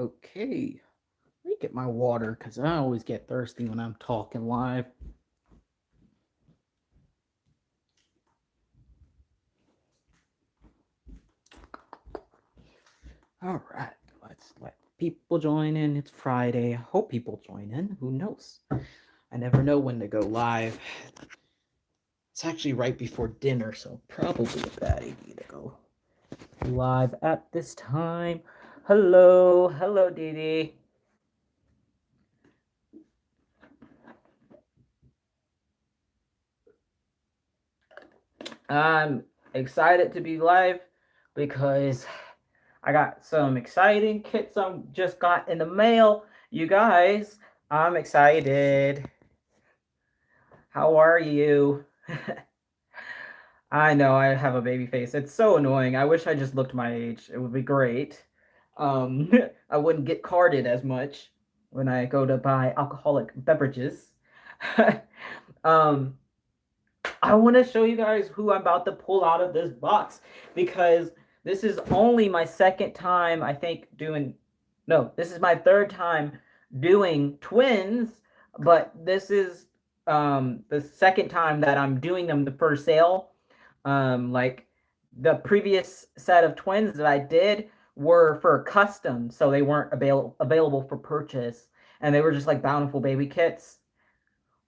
Okay, let me get my water because I always get thirsty when I'm talking live. All right, let's let people join in. It's Friday. I hope people join in. Who knows? I never know when to go live. It's actually right before dinner, so probably a bad idea to go live at this time. Hello, Dee Dee. I'm excited to be live because I got some exciting kits I just got in the mail. You guys, I'm excited. How are you? I know I have a baby face. It's so annoying. I wish I just looked my age. It would be great. Um, I wouldn't get carded as much when I go to buy alcoholic beverages. um, I want to show you guys who I'm about to pull out of this box because this is only my second time, I think, doing. No, this is my third time doing twins, but this is the second time that I'm doing them for sale. Like the previous set of twins that I did were for custom, so they weren't available for purchase, and they were just like bountiful baby kits.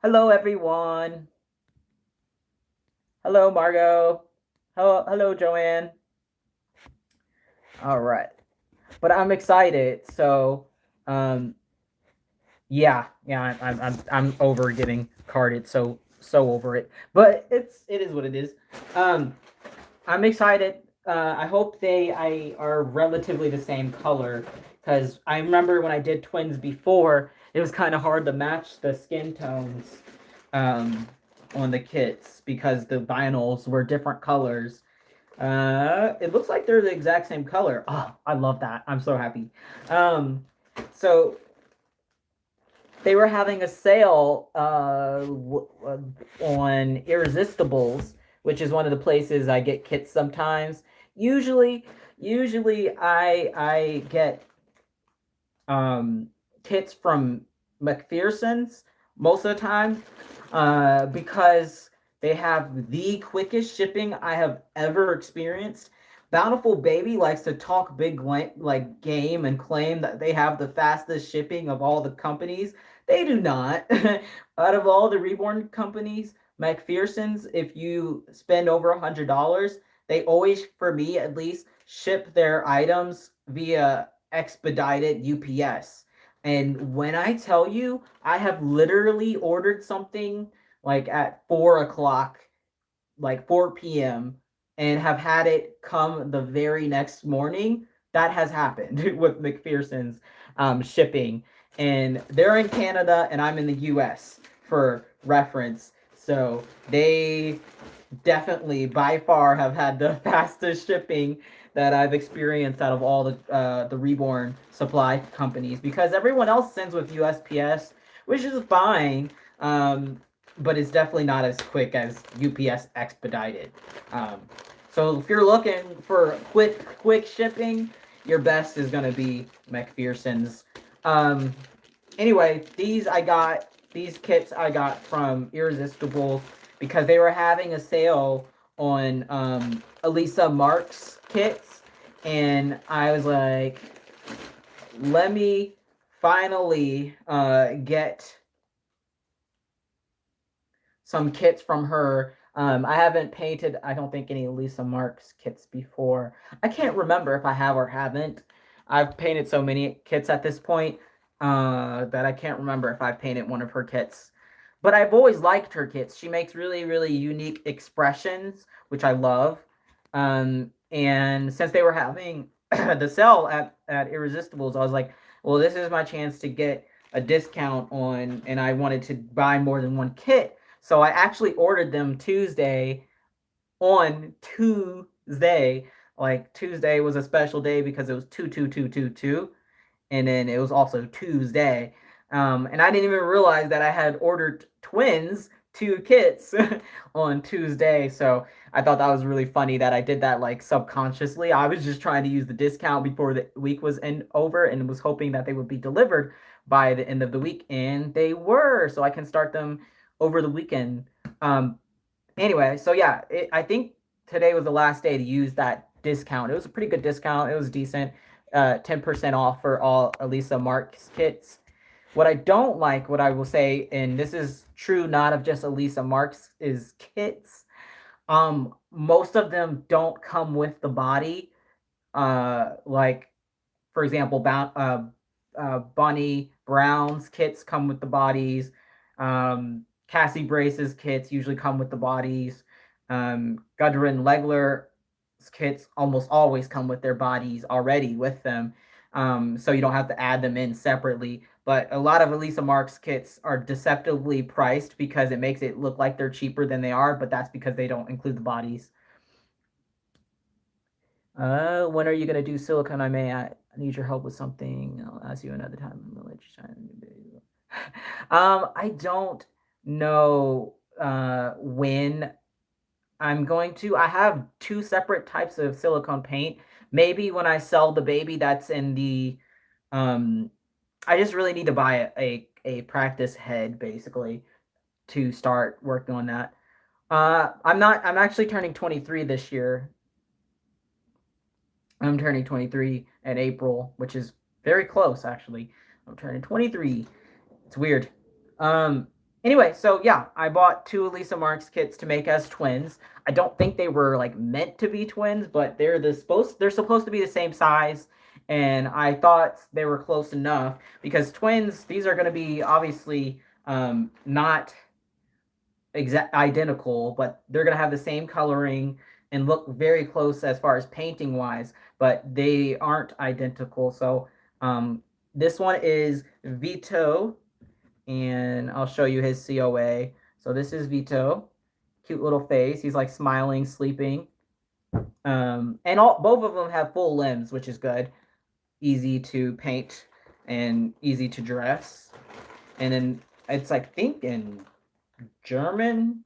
Hello, everyone. Hello, Margot. Hello, Joanne. All right, but I'm excited. So, um, yeah, I'm over getting carded. So over it. But it is what it is. Um, I'm excited. I hope I are relatively the same color because I remember when I did twins before, it was kind of hard to match the skin tones um, on the kits because the vinyls were different colors. It looks like they're the exact same color. Oh, I love that. I'm so happy. So they were having a sale on Irresistibles, which is one of the places I get kits sometimes. Usually, usually I get um, kits from McPherson's most of the time because they have the quickest shipping I have ever experienced. Bountiful Baby likes to talk big like game and claim that they have the fastest shipping of all the companies. They do not. Out of all the reborn companies, McPherson's, if you spend over $100, they always, for me at least, ship their items via expedited UPS. And when I tell you, I have literally ordered something like at 4 o'clock, like 4 p.m., and have had it come the very next morning. That has happened with McPherson's shipping. And they're in Canada and I'm in the US for reference. So they definitely by far have had the fastest shipping that I've experienced out of all the reborn supply companies because everyone else sends with USPS, which is fine, but it's definitely not as quick as UPS expedited. Um, so if you're looking for quick shipping, your best is gonna be McPherson's. Um, anyway, these kits I got from Irresistible because they were having a sale on Elisa Marks kits, and I was like, let me finally get some kits from her. I haven't painted, I don't think, any Elisa Marks kits before. I can't remember if I have or haven't. I've painted so many kits at this point that I can't remember if I've painted one of her kits. But I've always liked her kits. She makes really, really unique expressions, which I love. And since they were having the sale at Irresistibles, I was like, well, this is my chance to get a discount on, and I wanted to buy more than one kit. So I actually ordered them on Tuesday. Like Tuesday was a special day because it was 22222, and then it was also Tuesday. And I didn't even realize that I had ordered twins two kits on Tuesday. So I thought that was really funny that I did that like subconsciously. I was just trying to use the discount before the week was over and was hoping that they would be delivered by the end of the week, and they were. So I can start them over the weekend. Anyway, so yeah, I think today was the last day to use that discount. It was a pretty good discount. It was decent. 10% off for all Elisa Marks kits. What I don't like, what I will say, and this is true not of just Elisa Marks, is kits. Most of them don't come with the body. Like for example, Bonnie Brown's kits come with the bodies. Cassie Brace's kits usually come with the bodies. Gudrun Legler's kits almost always come with their bodies already with them. So you don't have to add them in separately. But a lot of Elisa Marks kits are deceptively priced because it makes it look like they're cheaper than they are, but that's because they don't include the bodies. When are you gonna do silicone? I need your help with something. I'll ask you another time. I'm gonna let you shine. I don't know when I'm going to. I have two separate types of silicone paint. Maybe when I sell the baby that's in the I just really need to buy a practice head basically to start working on that. I'm actually turning 23 this year. I'm turning 23 in April, which is very close actually. I'm turning 23. It's weird. Um anyway, so yeah, I bought two Elisa Marks kits to make as twins. I don't think they were like meant to be twins, but they're supposed to be the same size, and I thought they were close enough because twins, these are going to be obviously not exact identical, but they're going to have the same coloring and look very close as far as painting wise, but they aren't identical. So this one is Vito, and I'll show you his COA. So this is Vito, cute little face. He's like smiling, sleeping. And both of them have full limbs, which is good. Easy to paint and easy to dress. And then it's like think in German,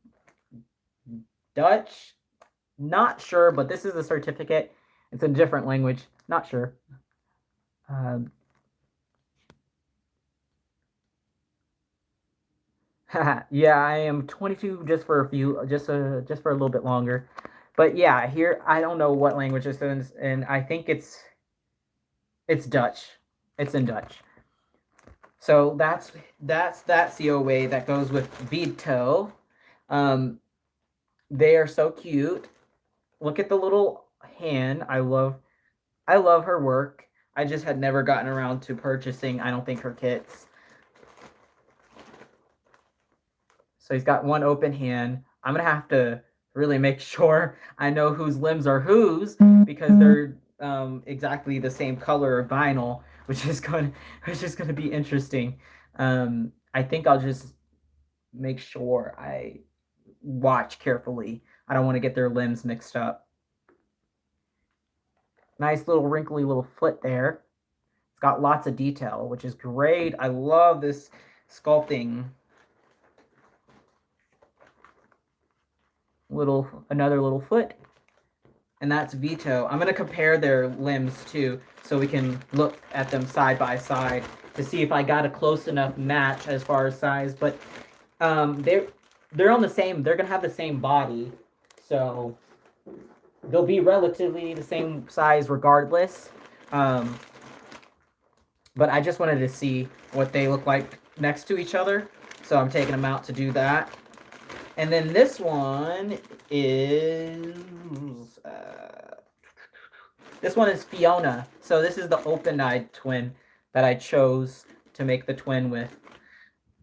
Dutch, not sure, but this is a certificate. It's a different language, not sure. Um, yeah, I am 22 just for a few, just for a little bit longer. But yeah, here I don't know what language this is, and I think it's Dutch. It's in Dutch. So that's that COA that goes with Vito. Um, they are so cute. Look at the little hand. I love her work. I just had never gotten around to purchasing, I don't think, her kits. So he's got one open hand. I'm gonna have to really make sure I know whose limbs are whose because they're exactly the same color of vinyl, which is gonna be interesting. I think I'll just make sure I watch carefully. I don't want to get their limbs mixed up. Nice little wrinkly little foot there. It's got lots of detail, which is great. I love this sculpting. Another little foot. And that's Vito. I'm going to compare their limbs too, so we can look at them side by side to see if I got a close enough match as far as size. But they're on the same. They're going to have the same body, so they'll be relatively the same size regardless. But I just wanted to see what they look like next to each other, so I'm taking them out to do that. And then this one is Fiona. So this is the open-eyed twin that I chose to make the twin with.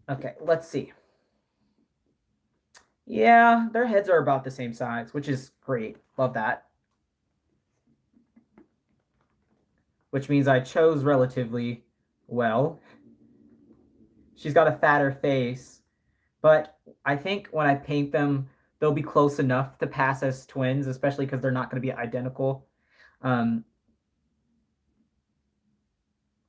Okay, let's see. Yeah, their heads are about the same size, which is great. Love that. Which means I chose relatively well. She's got a fatter face, but I think when I paint them, they'll be close enough to pass as twins, especially because they're not going to be identical. But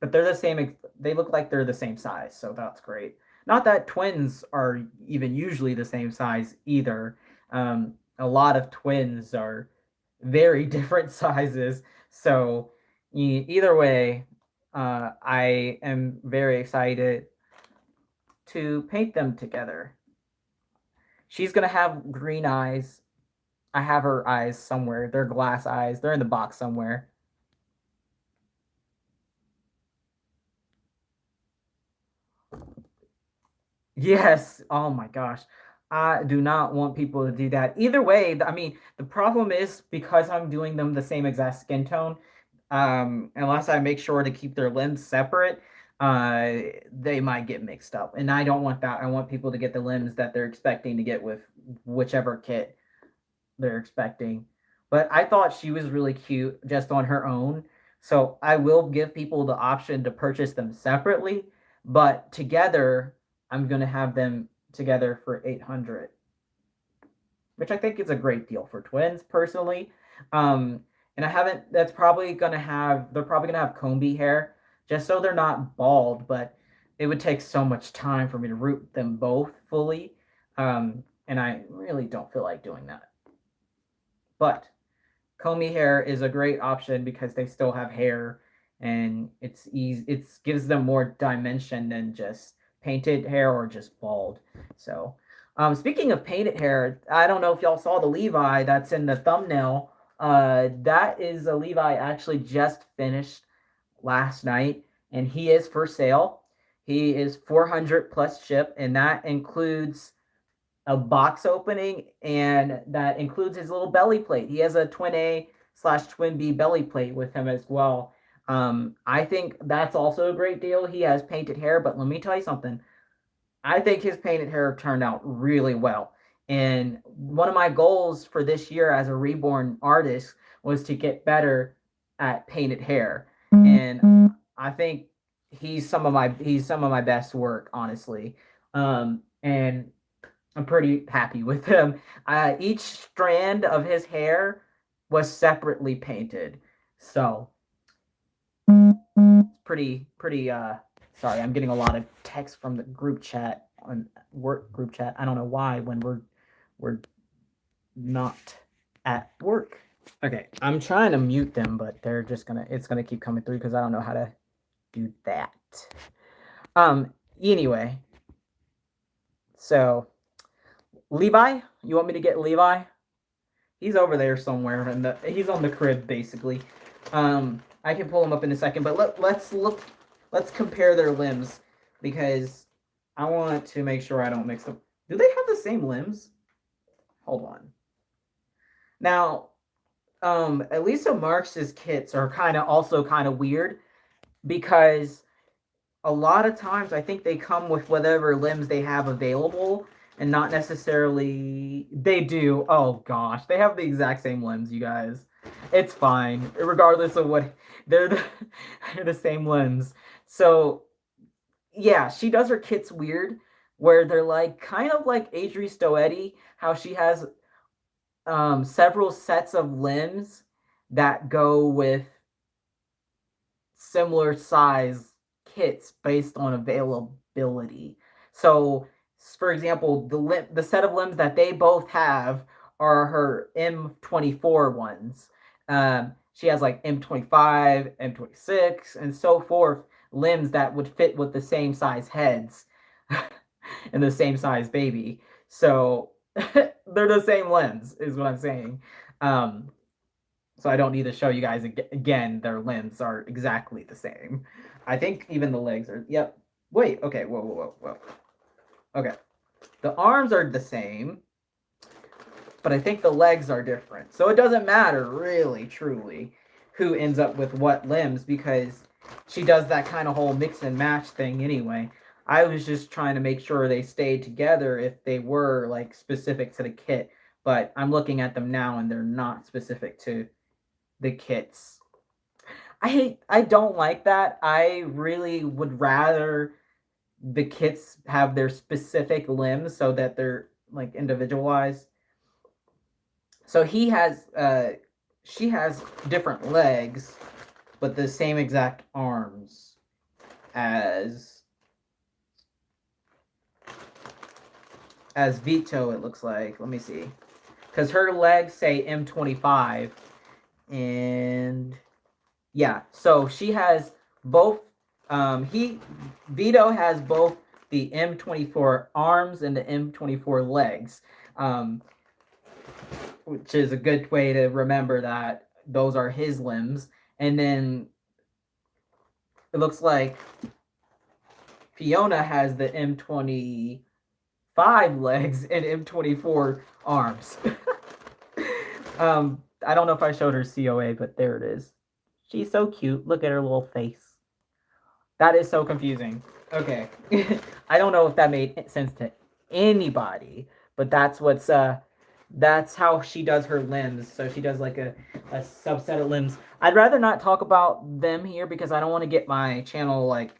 they're the same. They look like they're the same size, so that's great. Not that twins are even usually the same size either. A lot of twins are very different sizes. So either way, I am very excited to paint them together. She's gonna have green eyes. I have her eyes somewhere. They're glass eyes. They're in the box somewhere. Yes. Oh my gosh. I do not want people to do that. Either way, I mean, the problem is because I'm doing them the same exact skin tone, unless I make sure to keep their limbs separate, uh, they might get mixed up. And I don't want that. I want people to get the limbs that they're expecting to get with whichever kit they're expecting. But I thought she was really cute just on her own. So I will give people the option to purchase them separately, but together I'm going to have them together for 800, which I think is a great deal for twins personally. Um and I haven't that's probably going to have they're probably going to have combi hair just so they're not bald, but it would take so much time for me to root them both fully. And I really don't feel like doing that. But combi hair is a great option because they still have hair and it's easy. It gives them more dimension than just painted hair or just bald. So, speaking of painted hair, I don't know if y'all saw the Levi that's in the thumbnail. That is a Levi actually just finished last night, and he is for sale. He is 400 plus ship, and that includes a box opening, and that includes his little belly plate. He has a twin A slash twin B belly plate with him as well. I think that's also a great deal. He has painted hair, but let me tell you something. I think his painted hair turned out really well. And one of my goals for this year as a reborn artist was to get better at painted hair. And I think he's some of my best work, honestly. And I'm pretty happy with him. Each strand of his hair was separately painted, so it's pretty. Sorry, I'm getting a lot of text from the group chat on work group chat. I don't know why when we're not at work. Okay, I'm trying to mute them, but they're just gonna it's gonna keep coming through because I don't know how to do that. Anyway, so Levi, you want me to get Levi? He's over there somewhere, and he's on the crib basically. I can pull him up in a second, but let's look. Let's compare their limbs because I want to make sure I don't mix them. Do they have the same limbs? Hold on. Now, Elisa Marx's kits are kind of weird because a lot of times I think they come with whatever limbs they have available and not necessarily they do. Oh gosh, they have the exact same limbs, you guys. It's fine, regardless of what they're the, they're the same limbs. So yeah, she does her kits weird, where they're like kind of like Adri Stoetti, how she has several sets of limbs that go with similar size kits based on availability. So, for example, the set of limbs that they both have are her M24 ones. She has like M25, M26, and so forth limbs that would fit with the same size heads and the same size baby. So they're the same limbs, is what I'm saying. Um, so I don't need to show you guys again. Their limbs are exactly the same. I think even the legs are. Yep. Wait. Okay. Whoa. Okay. The arms are the same, but I think the legs are different. So it doesn't matter really, truly, who ends up with what limbs because she does that kind of whole mix and match thing anyway. I was just trying to make sure they stayed together if they were like specific to the kit, but I'm looking at them now and they're not specific to the kits. I don't like that. I really would rather the kits have their specific limbs so that they're like individualized. So she has different legs but the same exact arms as as Vito, it looks like. Let me see. Because her legs say M25. And yeah, so she has both. Vito has both the M24 arms and the M24 legs, um, which is a good way to remember that those are his limbs. And then it looks like Fiona has the M25 legs and M24 arms. I don't know if I showed her COA, but there it is. She's so cute. Look at her little face. That is so confusing. Okay. I don't know if that made sense to anybody, but that's how she does her limbs. So she does like a subset of limbs. I'd rather not talk about them here because I don't want to get my channel like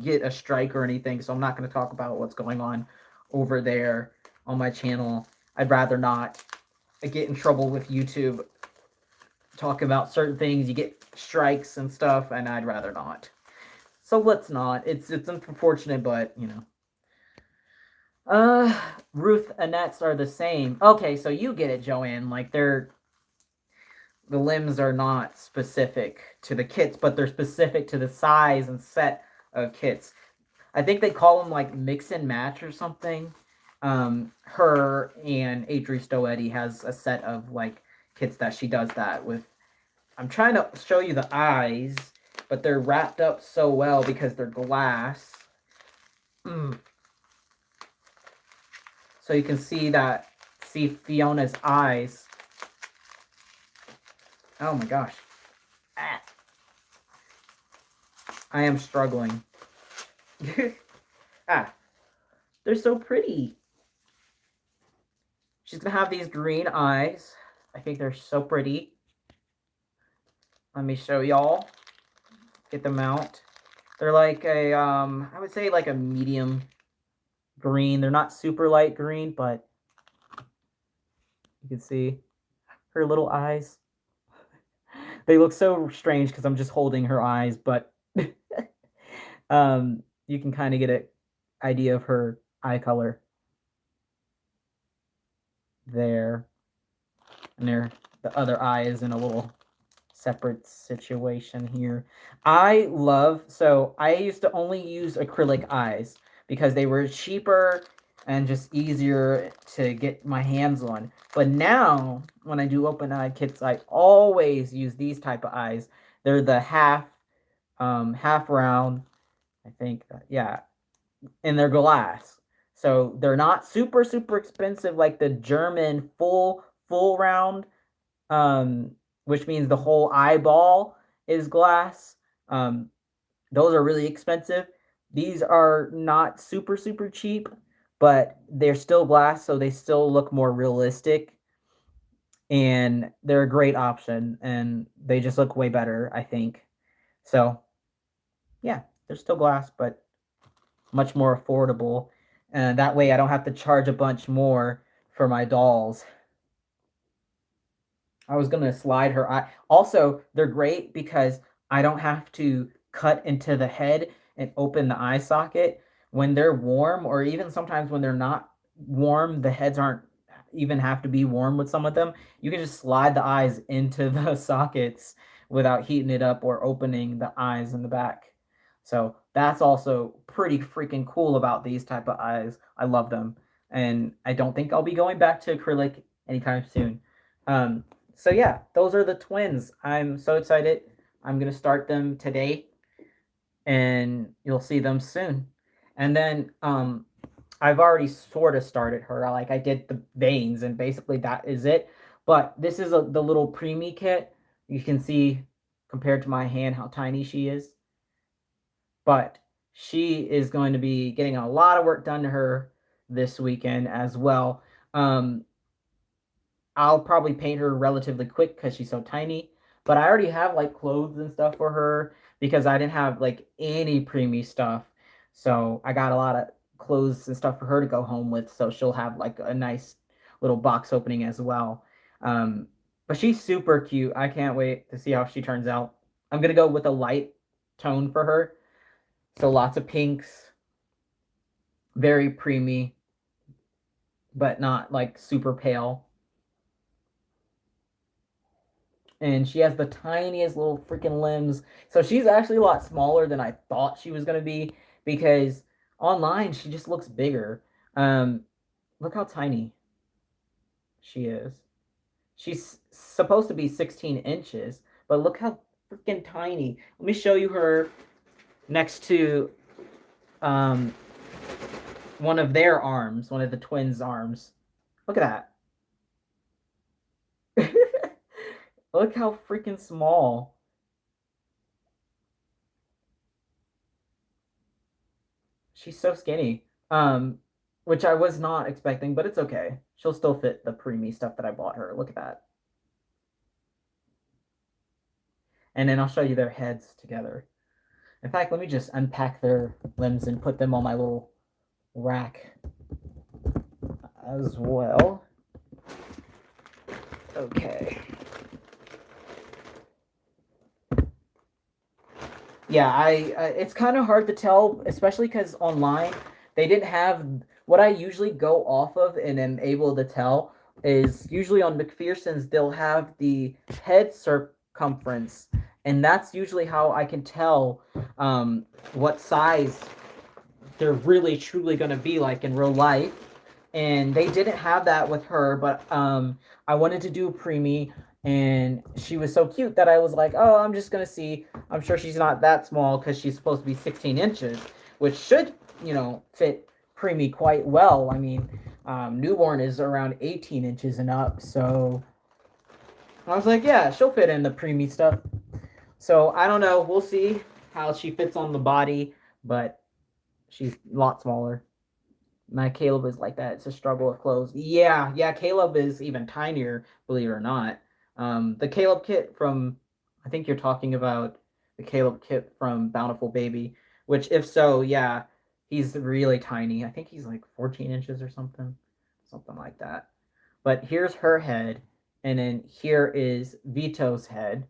get a strike or anything. So I'm not going to talk about what's going on over there on my channel. I'd rather not get in trouble with YouTube talking about certain things. You get strikes and stuff, and I'd rather not. So let's not. It's unfortunate, but you know. Ruth Annette's are the same. Okay, so you get it, Joanne. Like the limbs are not specific to the kits, but they're specific to the size and set of kits. I think they call them like mix and match or something. Her and Adri Stoetti has a set of like kits that she does that with. I'm trying to show you the eyes, but they're wrapped up so well because they're glass. So you can see Fiona's eyes. Oh my gosh. Ah. I am struggling. They're so pretty. She's gonna have these green eyes. I think they're so pretty. Let me show y'all. Get them out. They're like I would say like a medium green. They're not super light green, but you can see her little eyes. They look so strange because I'm just holding her eyes, but you can kind of get an idea of her eye color there. And there, the other eye is in a little separate situation here. I used to only use acrylic eyes because they were cheaper and just easier to get my hands on. But now when I do open eye kits, I always use these type of eyes. They're the half round, I think. Yeah, and they're glass. So they're not super expensive like the German full round, which means the whole eyeball is glass. Those are really expensive. These are not super cheap, but they're still glass, so they still look more realistic. And they're a great option, and they just look way better, I think. So, yeah, they're still glass, but much more affordable. And that way I don't have to charge a bunch more for my dolls. I was gonna slide her eye. Also, they're great because I don't have to cut into the head and open the eye socket. When they're warm, or even sometimes when they're not warm, the heads aren't even have to be warm with some of them. You can just slide the eyes into the sockets without heating it up or opening the eyes in the back. So that's also pretty freaking cool about these type of eyes. I love them. And I don't think I'll be going back to acrylic anytime soon. So yeah, those are the twins. I'm so excited. I'm gonna start them today, and you'll see them soon. And then I've already sort of started her. I did the veins, and basically that is it. But this is the little preemie kit. You can see compared to my hand how tiny she is. But she is going to be getting a lot of work done to her this weekend as well. I'll probably paint her relatively quick because she's so tiny. But I already have like clothes and stuff for her because I didn't have like any preemie stuff. So I got a lot of clothes and stuff for her to go home with. So she'll have like a nice little box opening as well. But she's super cute. I can't wait to see how she turns out. I'm gonna go with a light tone for her. So lots of pinks, very preemie. but not like super pale. And she has the tiniest little freaking limbs. So she's actually a lot smaller than I thought she was gonna be because online she just looks bigger. Um, Look how tiny she is. She's supposed to be 16 inches, but look how freaking tiny. Let me show you her next to um one of their arms, one of the twins' arms. Look at that. Look how freaking small. She's so skinny. Which I was not expecting, but it's okay. She'll still fit the preemie stuff that I bought her. Look at that. And then I'll show you their heads together. In fact, let me just unpack their limbs and put them on my little rack as well. Okay. Yeah, it's kind of hard to tell, especially because online they didn't have what I usually go off of and am able to tell is usually on McPherson's they'll have the head circumference, and that's usually how I can tell what size they're really truly going to be like in real life. And they didn't have that with her, but I wanted to do a preemie, and she was so cute that I was like, oh, I'm just gonna see. I'm sure she's not that small because she's supposed to be 16 inches, which should, fit preemie quite well. I mean, newborn is around 18 inches and up, so I was like, yeah, she'll fit in the preemie stuff. So I don't know. We'll see how she fits on the body, but she's a lot smaller. My Caleb is like that. It's a struggle with clothes. Yeah, yeah. Caleb is even tinier, believe it or not. The Caleb kit from, I think you're talking about the Caleb kit from Bountiful Baby. Which, if so, yeah, he's really tiny. I think he's like 14 inches or something like that. But here's her head, and then here is Vito's head.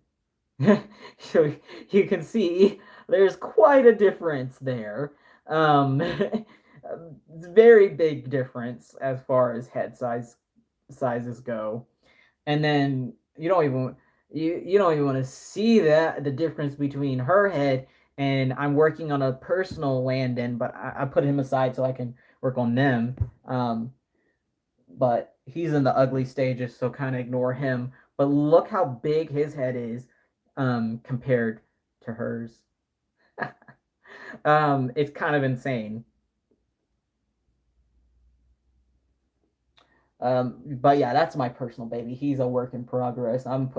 So you can see there's quite a difference there. Very big difference as far as head sizes go. And then you don't even want to see that the difference between her head and I'm working on a personal Landon, but I put him aside so I can work on them. But he's in the ugly stages, so kind of ignore him. But look how big his head is compared to hers. It's kind of insane. But yeah, that's my personal baby. He's a work in progress. I've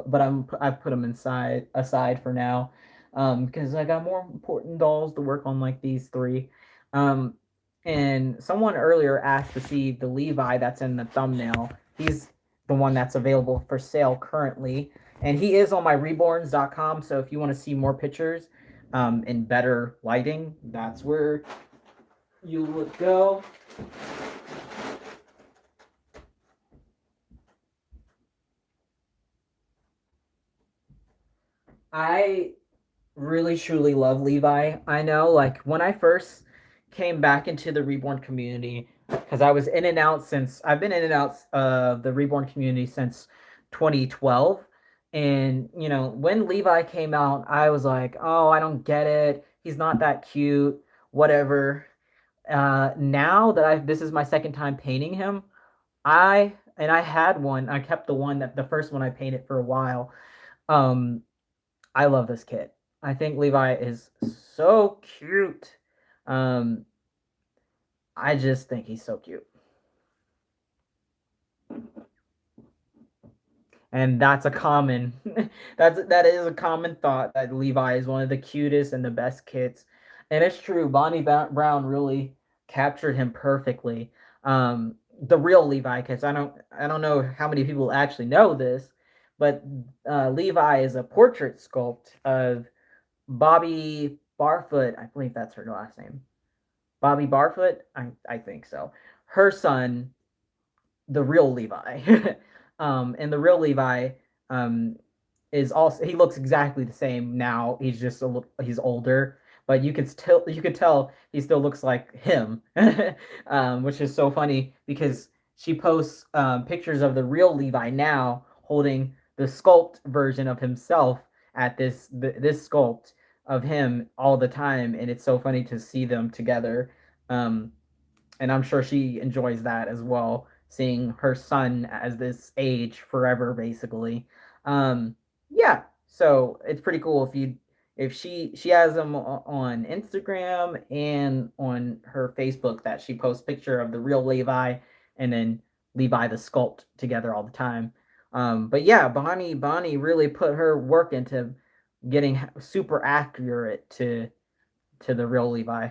put him aside for now, because I got more important dolls to work on like these three. Um, and someone earlier asked to see the Levi that's in the thumbnail. He's the one that's available for sale currently, and he is on my reborns.com. So if you want to see more pictures, in better lighting, that's where you would go. I really truly love Levi. I know, like when I first came back into the Reborn community, because I've been in and out of the Reborn community since 2012. And when Levi came out, I was like, oh, I don't get it. He's not that cute. Whatever. Now that I this is my second time painting him, I had one. I kept the one that the first one I painted for a while. Um, I love this kid. I think Levi is so cute. Um, I just think he's so cute. And that's a common that is a common thought that Levi is one of the cutest and the best kids. And it's true. Brown really captured him perfectly. The real Levi, because I don't know how many people actually know this, but Levi is a portrait sculpt of Bobby Barfoot. I believe that's her last name. Bobby Barfoot. I think so. Her son, the real Levi, and the real Levi um, is also he looks exactly the same now. He's older, but you could tell he still looks like him, which is so funny because she posts pictures of the real Levi now holding the sculpt version of himself at this sculpt of him all the time, and it's so funny to see them together. Um, and I'm sure she enjoys that as well, seeing her son as this age forever, basically. Um, yeah, so it's pretty cool if she has them on Instagram and on her Facebook that she posts picture of the real Levi and then Levi the sculpt together all the time. But yeah, Bonnie really put her work into getting super accurate to the real Levi.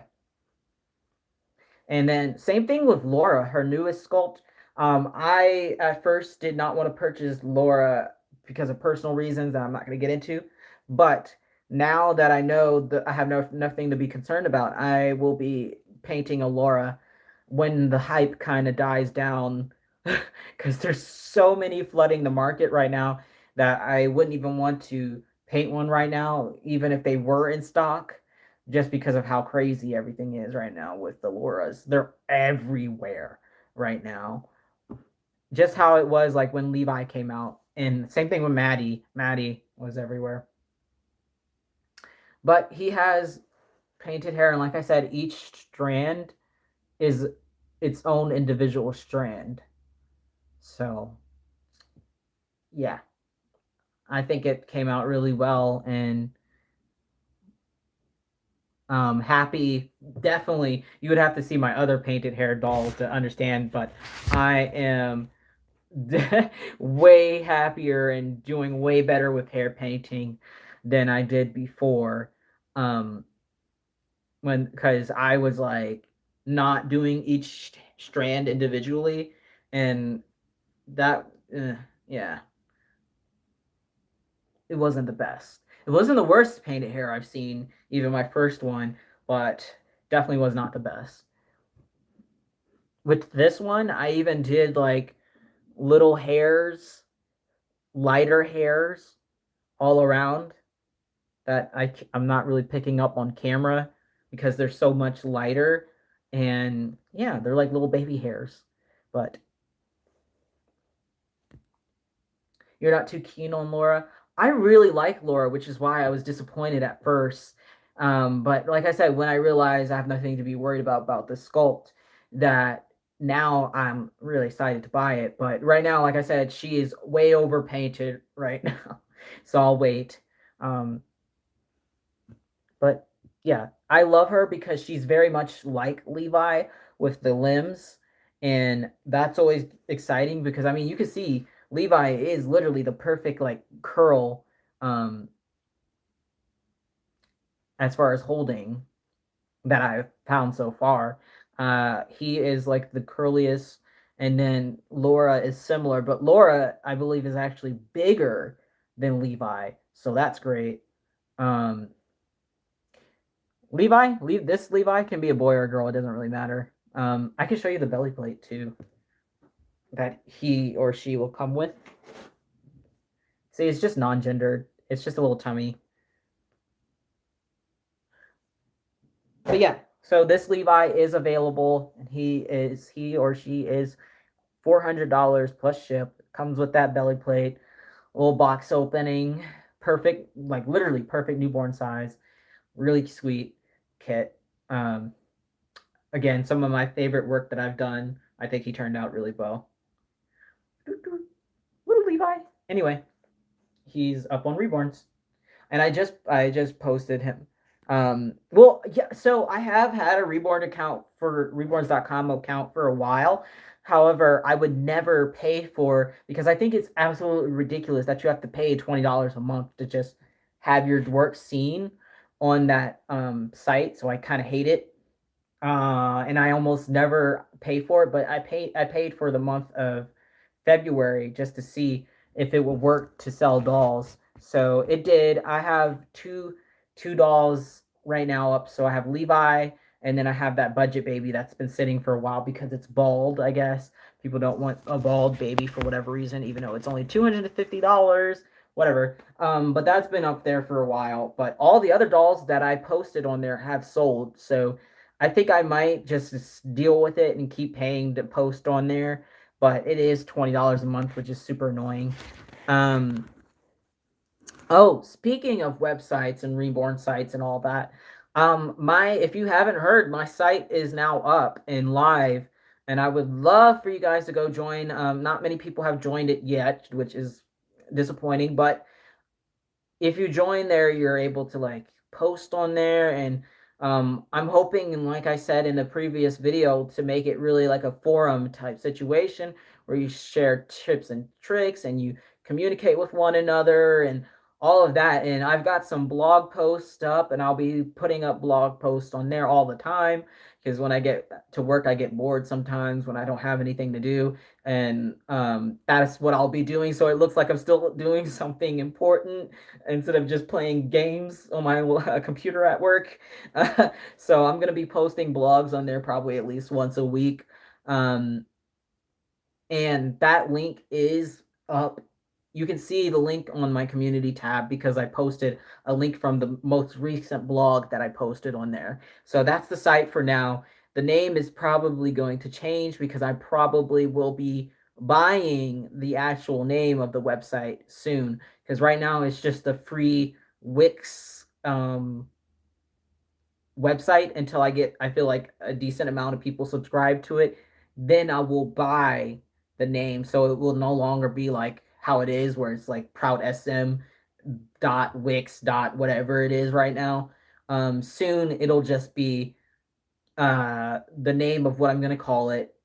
And then same thing with Laura, her newest sculpt. I at first did not want to purchase Laura because of personal reasons that I'm not going to get into, but now that I know that I have nothing to be concerned about, I will be painting a Laura when the hype kind of dies down, because there's so many flooding the market right now that I wouldn't even want to paint one right now, even if they were in stock, just because of how crazy everything is right now with the Lauras. They're everywhere right now. Just how it was like when Levi came out. And same thing with Maddie. Maddie was everywhere. But he has painted hair, and like I said, each strand is its own individual strand. So, yeah, I think it came out really well, and happy. Definitely, you would have to see my other painted hair dolls to understand, but I am way happier and doing way better with hair painting than I did before. Um, when because I was like not doing each strand individually, and that yeah, it wasn't the best. It wasn't the worst painted hair I've seen, even my first one, but definitely was not the best. With this one, I even did like little hairs, lighter hairs all around that I'm not really picking up on camera because they're so much lighter. And yeah, they're like little baby hairs. But you're not too keen on Laura. I really like Laura, which is why I was disappointed at first. But like I said, when I realized I have nothing to be worried about the sculpt, that now I'm really excited to buy it. But right now, like I said, she is way overpainted right now, so I'll wait. Um, but yeah, I love her because she's very much like Levi with the limbs, and that's always exciting because I mean you can see Levi is literally the perfect like curl um as far as holding that I've found so far. He is like the curliest, and then Laura is similar, but Laura I believe is actually bigger than Levi, so that's great. Um, this Levi can be a boy or a girl. It doesn't really matter. I can show you the belly plate too that he or she will come with. See, it's just non-gendered. It's just a little tummy. But yeah, so this Levi is available, and he or she is $400 plus ship. Comes with that belly plate, little box opening, perfect, like literally perfect newborn size. Really sweet kit. Um, Again, some of my favorite work that I've done. I think he turned out really well. Little Levi. Anyway, he's up on Reborns, and I just posted him. Well, yeah. So I have had a Reborn account for Reborns.com account for a while. However, I would never pay for because I think it's absolutely ridiculous that you have to pay $20 a month to just have your work seen on that site. So I kind of hate it. And I almost never pay for it, but I paid for the month of February just to see if it would work to sell dolls. So it did. I have two dolls right now up. So I have Levi, and then I have that budget baby that's been sitting for a while because it's bald, I guess. People don't want a bald baby for whatever reason, even though it's only $250, whatever. But that's been up there for a while. But all the other dolls that I posted on there have sold. So I think I might just deal with it and keep paying to post on there. but it is $20 a month, which is super annoying. Um, oh, speaking of websites and reborn sites and all that, my if you haven't heard, my site is now up and live, and I would love for you guys to go join. Not many people have joined it yet, which is disappointing, but if you join there, you're able to like post on there, and I'm hoping, and like I said in the previous video, to make it really like a forum type situation where you share tips and tricks and you communicate with one another and all of that. And I've got some blog posts up, and I'll be putting up blog posts on there all the time, because when I get to work, I get bored sometimes when I don't have anything to do, and that's what I'll be doing, so it looks like I'm still doing something important instead of just playing games on my computer at work. So I'm gonna be posting blogs on there probably at least once a week, um, and that link is up. You can see the link on my community tab because I posted a link from the most recent blog that I posted on there. So that's the site for now. The name is probably going to change because I probably will be buying the actual name of the website soon, because right now it's just a free Wix website until I feel like a decent amount of people subscribe to it. Then I will buy the name, so it will no longer be like how it is, where it's like ProudSM dot Wix dot whatever it is right now. Soon it'll just be the name of what I'm gonna call it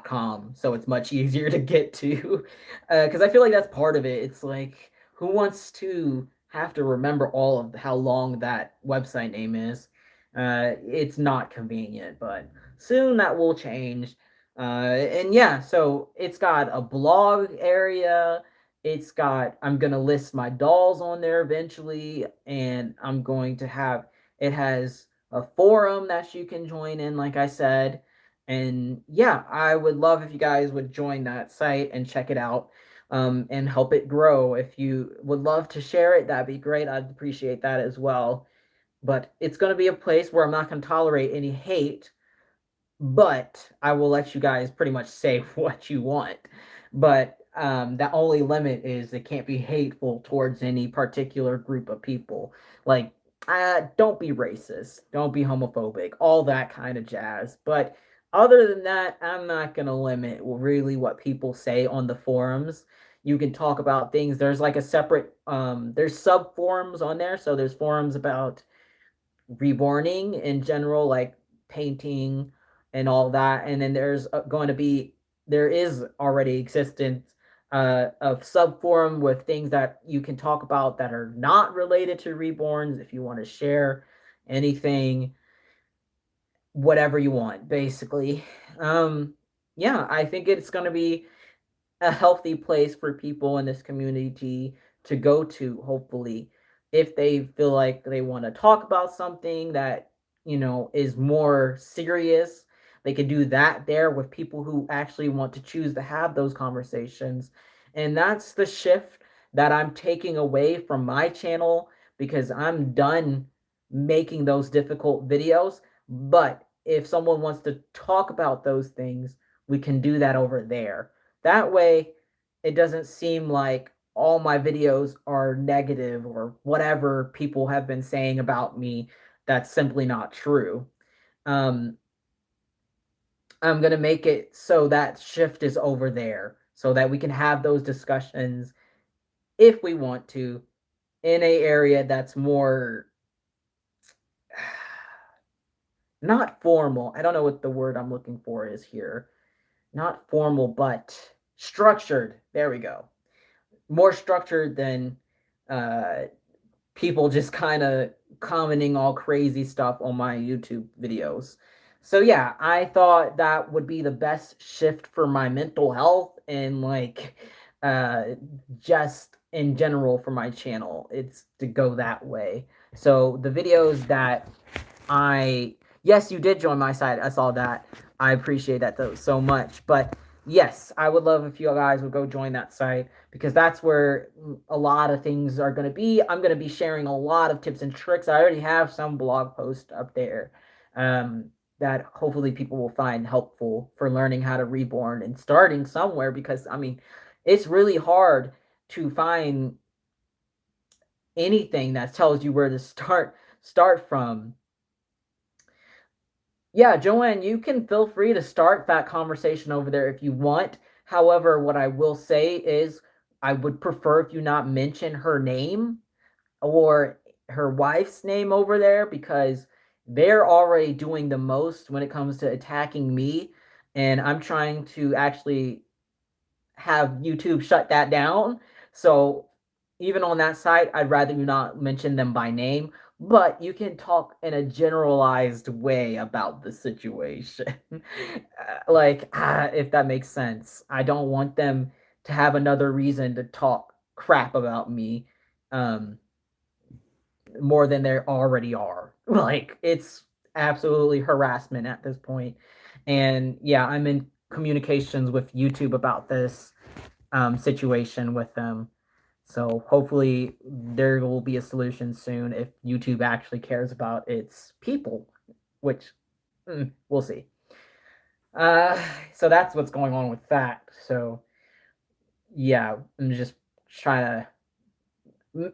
.com, so it's much easier to get to. Because I feel like that's part of it. It's like, who wants to have to remember all of how long that website name is? It's not convenient, but soon that will change. And yeah, so it's got a blog area. I'm gonna list my dolls on there eventually, and I'm going to have it has a forum that you can join in, like I said. And yeah, I would love if you guys would join that site and check it out, and help it grow. If you would love to share it, that'd be great. I'd appreciate that as well. But it's going to be a place where I'm not going to tolerate any hate, but I will let you guys pretty much say what you want. But the only limit is it can't be hateful towards any particular group of people. Like, don't be racist, don't be homophobic, all that kind of jazz. But other than that, I'm not going to limit really what people say on the forums. You can talk about things. There's like a separate, there's sub forums on there. So there's forums about reborning in general, like painting and all that. And then there is already existence of sub forum with things that you can talk about that are not related to reborns. If you want to share anything, whatever you want, basically. Um, yeah, I think it's going to be a healthy place for people in this community to go to, hopefully, if they feel like they want to talk about something that, is more serious. They could do that there with people who actually want to choose to have those conversations. And that's the shift that I'm taking away from my channel, because I'm done making those difficult videos. But if someone wants to talk about those things, we can do that over there. That way, it doesn't seem like all my videos are negative or whatever people have been saying about me. That's simply not true. Um, I'm going to make it so that shift is over there so that we can have those discussions if we want to in a area that's more not formal. I don't know what the word I'm looking for is here. Not formal, but structured. There we go. More structured than uh, people just kind of commenting all crazy stuff on my YouTube videos. So yeah, I thought that would be the best shift for my mental health and like uh just in general for my channel. It's to go that way. So the videos that I yes, you did join my side. I saw that. I appreciate that though so much. But yes, I would love if you guys would go join that site, because that's where a lot of things are going to be. I'm going to be sharing a lot of tips and tricks. I already have some blog posts up there. Um, that hopefully people will find helpful for learning how to reborn and starting somewhere, because I mean, it's really hard to find anything that tells you where to start from. Yeah, Joanne, you can feel free to start that conversation over there if you want. However, what I will say is I would prefer if you not mention her name or her wife's name over there, because they're already doing the most when it comes to attacking me, and I'm trying to actually have YouTube shut that down. So even on that side, I'd rather you not mention them by name, but you can talk in a generalized way about the situation. If that makes sense. I don't want them to have another reason to talk crap about me. Um, more than there already are. Like, it's absolutely harassment at this point. And yeah, I'm in communications with YouTube about this situation with them. So hopefully there will be a solution soon if YouTube actually cares about its people, which we'll see. Uh, so that's what's going on with that. So yeah, I'm just trying to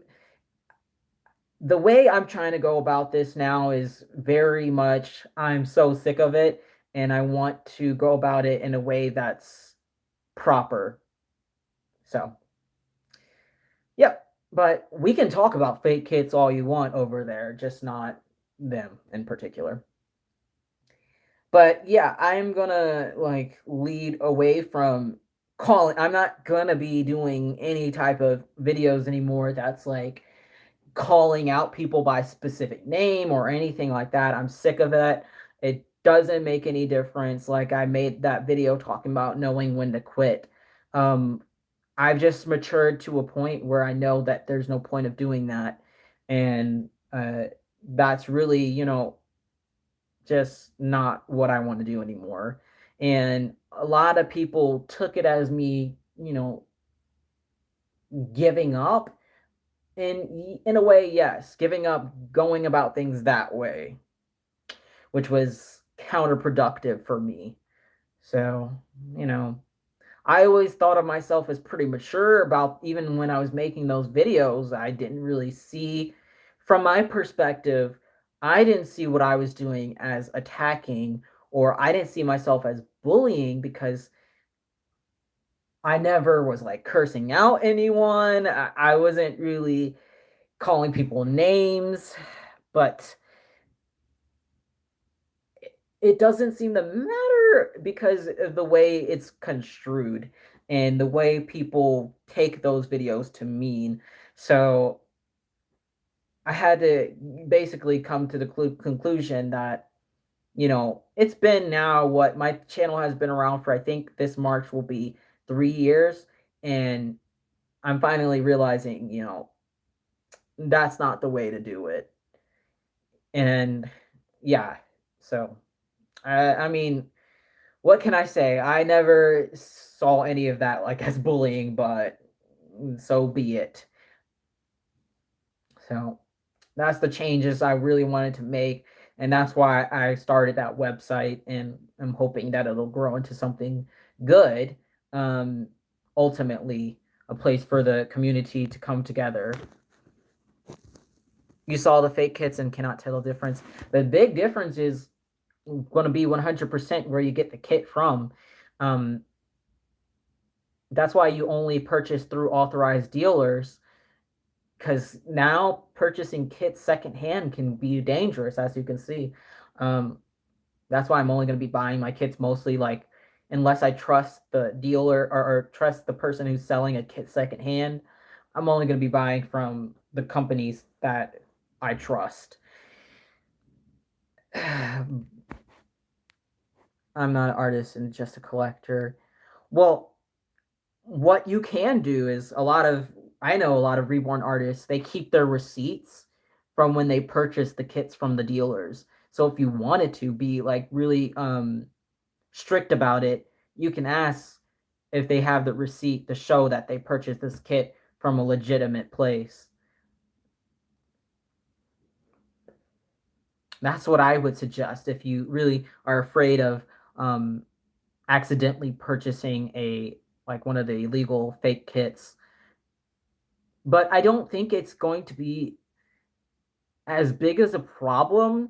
the way I'm trying to go about this now is very much I'm so sick of it, and I want to go about it in a way that's proper. So, yep. But we can talk about fake kits all you want over there, just not them in particular. But yeah, I'm gonna like lead away from calling. I'm not gonna be doing any type of videos anymore that's like calling out people by specific name or anything like that. I'm sick of it. It doesn't make any difference. Like, I made that video talking about knowing when to quit. Um, I've just matured to a point where I know that there's no point of doing that. And that's really, just not what I want to do anymore. And a lot of people took it as me, giving up. In a way, yes, giving up going about things that way, which was counterproductive for me. So, you know, I always thought of myself as pretty mature about, even when I was making those videos, I didn't really see, from my perspective, I didn't see what I was doing as attacking, or I didn't see myself as bullying, because I never was like cursing out anyone. I wasn't really calling people names, but it doesn't seem to matter because of the way it's construed and the way people take those videos to mean. So I had to basically come to the conclusion that, it's been now what my channel has been around for, I think this March will be 3 years. And I'm finally realizing, that's not the way to do it. And yeah, so I mean, what can I say? I never saw any of that like as bullying, but so be it. So that's the changes I really wanted to make, and that's why I started that website, and I'm hoping that it'll grow into something good. Um, Ultimately, a place for the community to come together. You saw the fake kits and cannot tell the difference. The big difference is going to be 100% where you get the kit from. Um, that's why you only purchase through authorized dealers, because now purchasing kits secondhand can be dangerous, as you can see. Um, that's why I'm only going to be buying my kits mostly, like, unless I trust the dealer, or trust the person who's selling a kit secondhand. I'm only going to be buying from the companies that I trust. I'm not an artist and just a collector. Well, what you can do is, I know a lot of reborn artists, they keep their receipts from when they purchase the kits from the dealers. So if you wanted to be like really strict about it, you can ask if they have the receipt to show that they purchased this kit from a legitimate place. That's what I would suggest if you really are afraid of um, accidentally purchasing a like one of the illegal fake kits. But I don't think it's going to be as big as a problem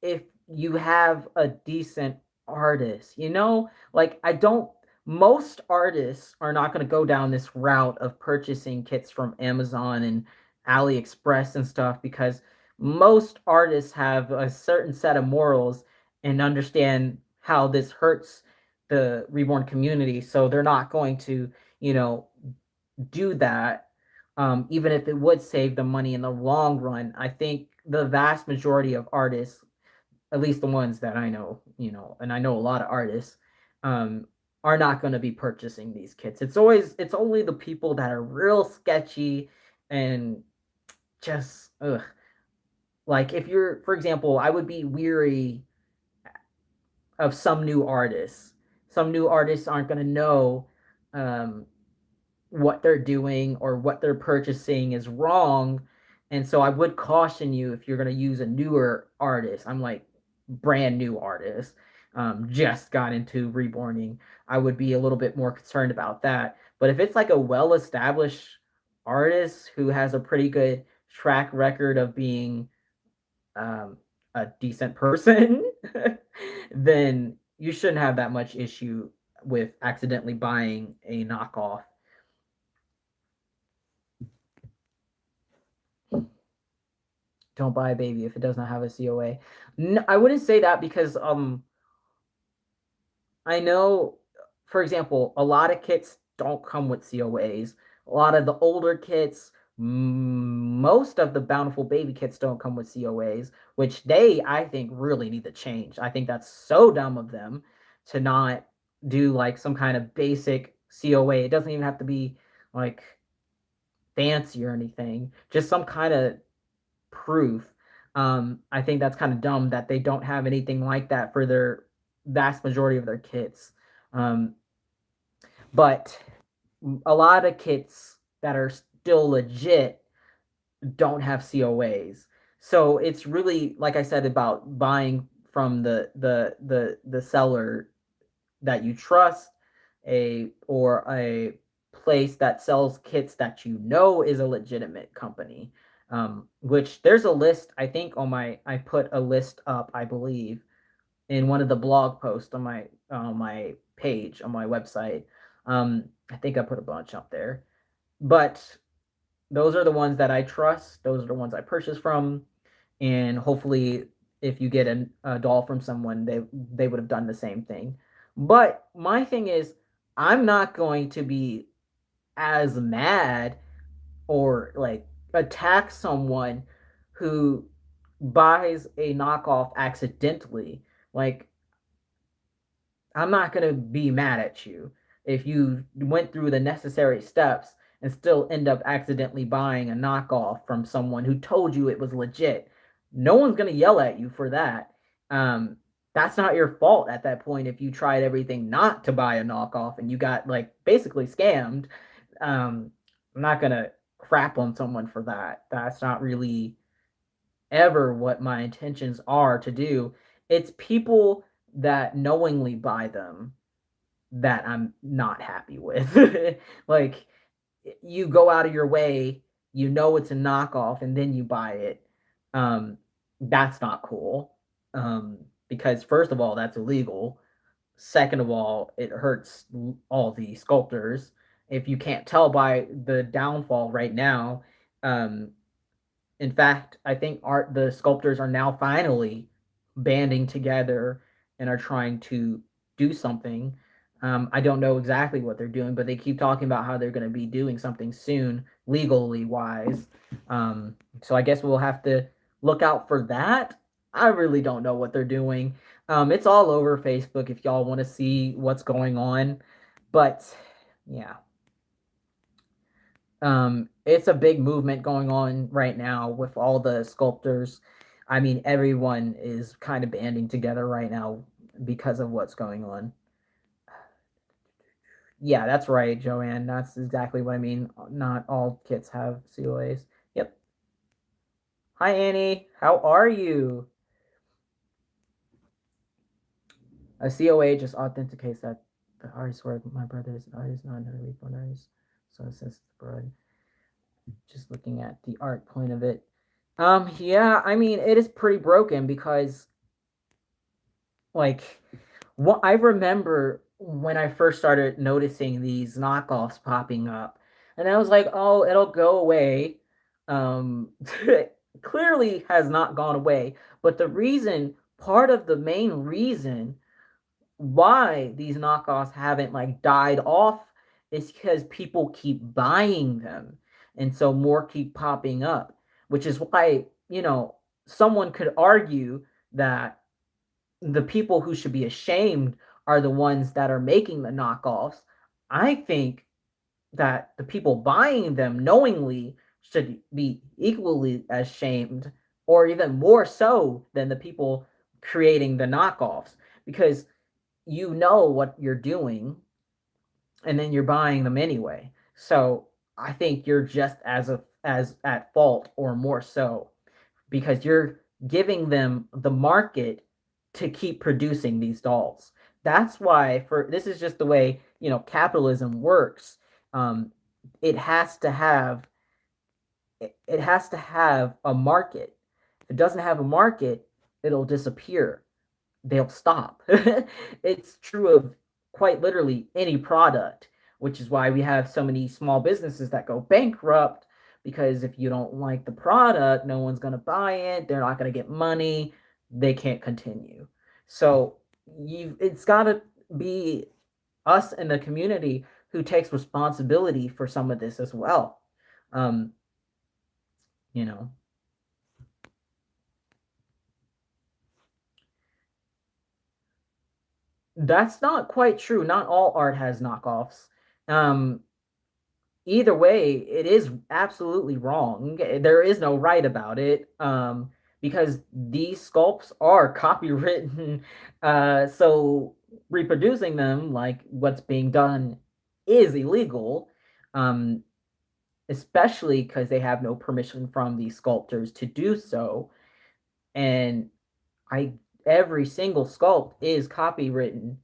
if you have a decent artist, you know? Like, I don't, most artists are not going to go down this route of purchasing kits from Amazon and AliExpress and stuff because most artists have a certain set of morals and understand how this hurts the reborn community. So they're not going to, you know, do that, even if it would save them money in the long run. I think the vast majority of artists, at least the ones that I know, you know, and I know a lot of artists, um, are not going to be purchasing these kits. It's only the people that are real sketchy and just ugh. Like if you're, for example, I would be weary of some new artists. Some new artists aren't going to know um, what they're doing or what they're purchasing is wrong. And so I would caution you if you're going to use a newer artist. I'm like brand new artist, just got into reborning. I would be a little bit more concerned about that. But if it's like a well established artist who has a pretty good track record of being um, a decent person, then you shouldn't have that much issue with accidentally buying a knockoff. Don't buy a baby if it does not have a COA. No, I wouldn't say that because I know, for example, a lot of kits don't come with COAs. A lot of the older kits, most of the Bountiful Baby kits don't come with COAs, which they, I think, really need to change. I think that's so dumb of them to not do like some kind of basic COA. It doesn't even have to be like fancy or anything, just some kind of proof. I think that's kind of dumb that they don't have anything like that for their vast majority of their kits. Um, but a lot of kits that are still legit don't have COAs. So it's really like I said about buying from the seller that you trust, a or a place that sells kits that you know is a legitimate company. Which there's a list. I think on my I put a list up. I believe in one of the blog posts on my page on my website. I think I put a bunch up there, but those are the ones that I trust. Those are the ones I purchase from, and hopefully, if you get a doll from someone, they would have done the same thing. But my thing is, I'm not going to be as mad or like attack someone who buys a knockoff accidentally. Like I'm not going to be mad at you if you went through the necessary steps and still end up accidentally buying a knockoff from someone who told you it was legit. No one's going to yell at you for that. Um, that's not your fault at that point if you tried everything not to buy a knockoff and you got like basically scammed. I'm not going to crap on someone for that. That's not really ever what my intentions are to do. It's people that knowingly buy them that I'm not happy with. Like you go out of your way, you know it's a knockoff, and then you buy it. Um, that's not cool. Um, because first of all, that's illegal. Second of all, it hurts all the sculptors. If you can't tell by the downfall right now, um, in fact, I think art the sculptors are now finally banding together and are trying to do something. I don't know exactly what they're doing, but they keep talking about how they're going to be doing something soon, legally wise. So I guess we'll have to look out for that. I really don't know what they're doing. It's all over Facebook if y'all want to see what's going on. But yeah, it's a big movement going on right now with all the sculptors. I mean, everyone is kind of banding together right now because of what's going on. Yeah, that's right, Joanne. That's exactly what I mean. Not all kits have COAs. Yep. Hi, Annie. How are you? A COA just authenticates that the artist work. My brother is an artist, not another reborn artist. So since it's blood, just looking at the art point of it. Yeah, I mean it is pretty broken because like what I remember when I first started noticing these knockoffs popping up, and I was like, "Oh, it'll go away." Clearly has not gone away, but the reason, part of the main reason why these knockoffs haven't like died off is because people keep buying them, and so more keep popping up, which is why, someone could argue that the people who should be ashamed are the ones that are making the knockoffs. I think that the people buying them knowingly should be equally as shamed, or even more so than the people creating the knockoffs, because you know what you're doing and then you're buying them anyway. So I think you're just as at fault or more so, because you're giving them the market to keep producing these dolls. That's why, for this is just the way, capitalism works. Um, it has to have it has to have a market. If it doesn't have a market, it'll disappear. They'll stop. It's true of quite literally any product, which is why we have so many small businesses that go bankrupt, because if you don't like the product, no one's going to buy it, they're not going to get money, they can't continue. So you it's got to be us in the community who takes responsibility for some of this as well. Um, you know, that's not quite true. Not all art has knockoffs. Um, Either way, it is absolutely wrong. There is no right about it, because these sculpts are copywritten. So reproducing them, like what's being done, is illegal, um, especially because they have no permission from these sculptors to do so. And I every single sculpt is copywritten,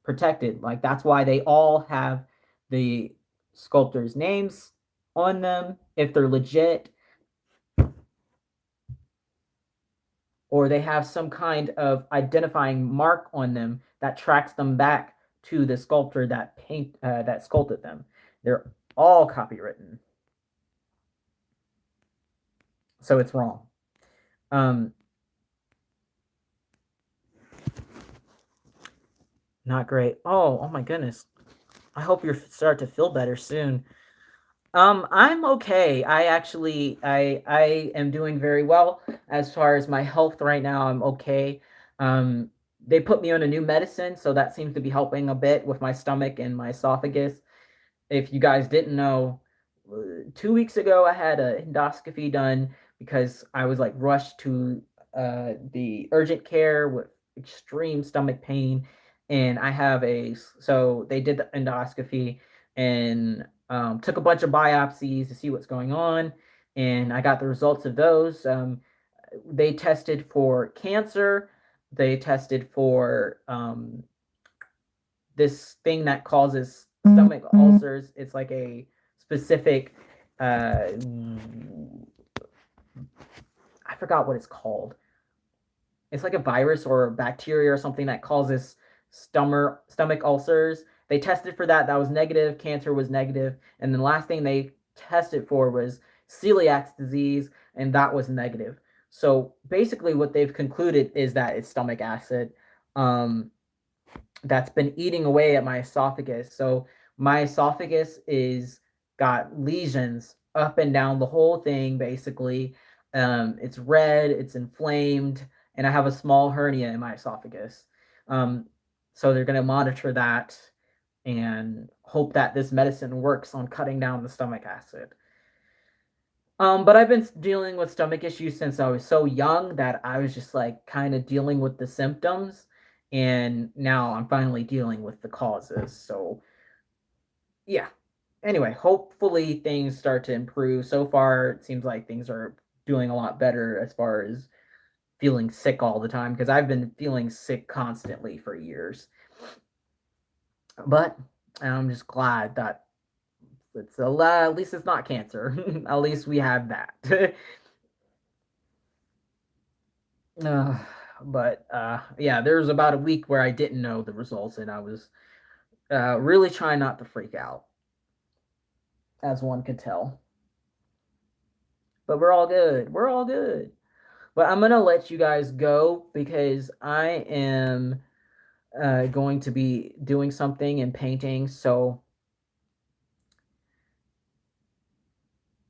protected. Like that's why they all have the sculptors' names on them if they're legit, or they have some kind of identifying mark on them that tracks them back to the sculptor that sculpted them. They're all copywritten, so it's wrong. Um, Not great. Oh my goodness. I hope you start to feel better soon. I'm okay. I am doing very well as far as my health right now. I'm okay. Um, they put me on a new medicine, so that seems to be helping a bit with my stomach and my esophagus. If you guys didn't know, 2 weeks ago I had a endoscopy done because I was like rushed to the urgent care with extreme stomach pain, and I have so they did the endoscopy and took a bunch of biopsies to see what's going on, and I got the results of those. They tested for cancer. They tested for this thing that causes stomach ulcers. It's like a specific, uh, I forgot what it's called. It's like a virus or a bacteria or something that causes stomach ulcers. They tested for that. That was negative. Cancer was negative. And then the last thing they tested for was celiac disease, and that was negative. So basically, what they've concluded is that it's stomach acid. Um, that's been eating away at my esophagus. So my esophagus is got lesions up and down the whole thing basically. It's red, it's inflamed, and I have a small hernia in my esophagus. Um, so they're going to monitor that and hope that this medicine works on cutting down the stomach acid. But I've been dealing with stomach issues since I was so young that I was just like kind of dealing with the symptoms, and now I'm finally dealing with the causes. So, yeah. Anyway, hopefully things start to improve. So far, it seems like things are doing a lot better as far as feeling sick all the time because I've been feeling sick constantly for years. But I'm just glad that it's at least it's not cancer. At least we have that. uh, but yeah, there was about a week where I didn't know the results, and I was really trying not to freak out, as one could tell. But we're all good. We're all good. But I'm gonna let you guys go because I am going to be doing something and painting. So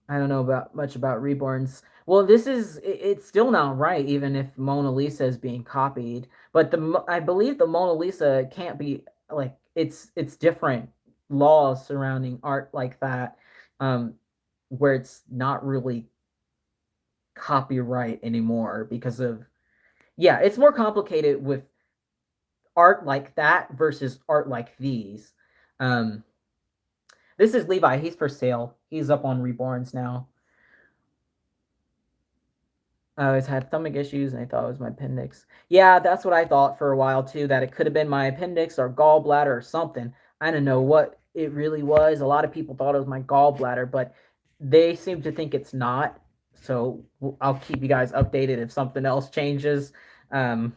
I don't know about much about Reborns. Well, it's still not right, even if Mona Lisa is being copied. But I believe the Mona Lisa can't be like it's different laws surrounding art like that, um, where it's not really copyright anymore because of yeah, it's more complicated with art like that versus art like these. Um, this is Levi. He's for sale. He's up on Reborns now. I always had stomach issues and I thought it was my appendix. Yeah, that's what I thought for a while too, that it could have been my appendix or gallbladder or something. I don't know what it really was. A lot of people thought it was my gallbladder, but they seem to think it's not. So I'll keep you guys updated if something else changes. Um,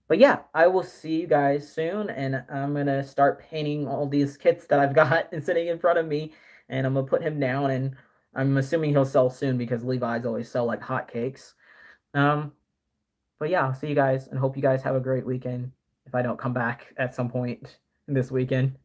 but yeah, I will see you guys soon, and I'm gonna start painting all these kits that I've got and sitting in front of me, and I'm gonna put him down, and I'm assuming he'll sell soon because Levi's always sell like hotcakes. Um, but yeah, I'll see you guys, and hope you guys have a great weekend. If I don't come back at some point this weekend.